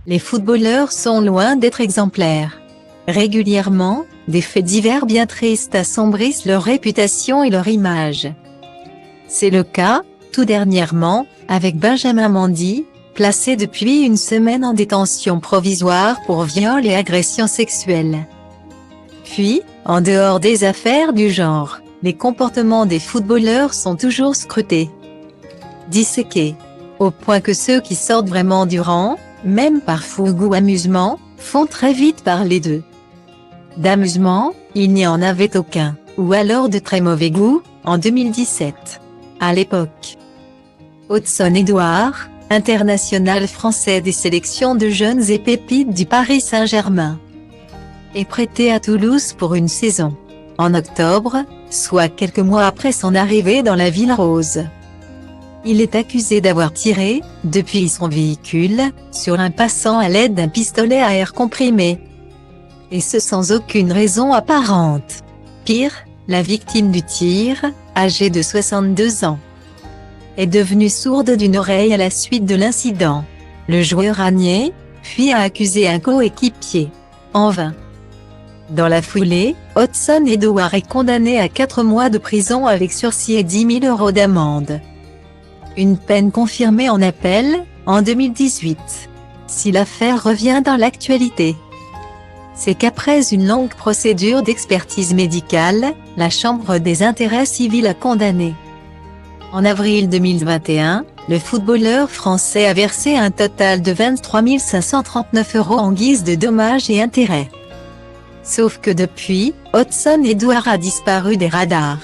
Les footballeurs sont loin d'être exemplaires. Régulièrement, des faits divers bien tristes assombrissent leur réputation et leur image. C'est le cas, tout dernièrement, avec Benjamin Mendy, placé depuis une semaine en détention provisoire pour viol et agression sexuelle. Puis, en dehors des affaires du genre, les comportements des footballeurs sont toujours scrutés, disséqués, au point que ceux qui sortent vraiment du rang, même par fougue ou amusement, font très vite parler d'eux. D'amusement, il n'y en avait aucun, ou alors de très mauvais goût, en 2017. À l'époque, Hudson Edouard, international français des sélections de jeunes et pépites du Paris Saint-Germain, est prêté à Toulouse pour une saison. En octobre, soit quelques mois après son arrivée dans la Ville Rose, il est accusé d'avoir tiré, depuis son véhicule, sur un passant à l'aide d'un pistolet à air comprimé. Et ce sans aucune raison apparente. Pire, la victime du tir, âgée de 62 ans, est devenue sourde d'une oreille à la suite de l'incident. Le joueur a nié, puis a accusé un coéquipier. En vain. Dans la foulée, Hudson Edouard est condamné à 4 mois de prison avec sursis et 10 000 € d'amende. Une peine confirmée en appel, en 2018. Si l'affaire revient dans l'actualité, c'est qu'après une longue procédure d'expertise médicale, la Chambre des intérêts civils a condamné. En avril 2021, le footballeur français a versé un total de 23 539 € en guise de dommages et intérêts. Sauf que depuis, Hudson Edouard a disparu des radars.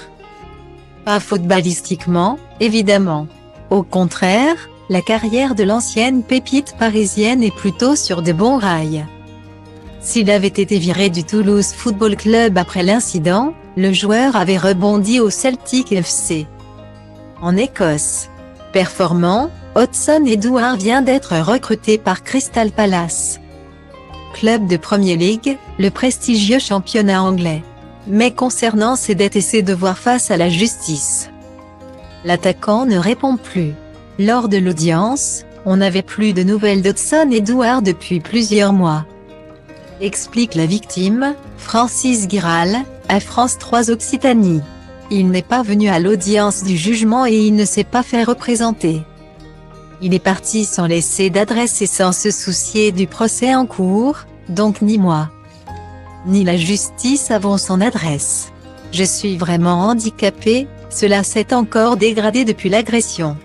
Pas footballistiquement, évidemment. Au contraire, la carrière de l'ancienne pépite parisienne est plutôt sur de bons rails. S'il avait été viré du Toulouse Football Club après l'incident, le joueur avait rebondi au Celtic FC, en Écosse. Performant, Hudson Edouard vient d'être recruté par Crystal Palace, club de Premier League, le prestigieux championnat anglais. Mais concernant ses dettes et ses devoirs face à la justice, l'attaquant ne répond plus. Lors de l'audience, on n'avait plus de nouvelles d'Hudson Edouard depuis plusieurs mois, explique la victime, Francis Giral, à France 3 Occitanie. Il n'est pas venu à l'audience du jugement et il ne s'est pas fait représenter. Il est parti sans laisser d'adresse et sans se soucier du procès en cours, donc ni moi, ni la justice avons son adresse. Je suis vraiment handicapé, cela s'est encore dégradé depuis l'agression.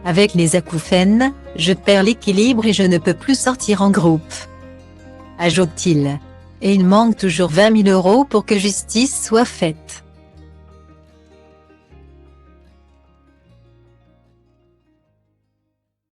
Avec les acouphènes, je perds l'équilibre et je ne peux plus sortir en groupe, ajoute-t-il. Et il manque toujours 20 000 € pour que justice soit faite.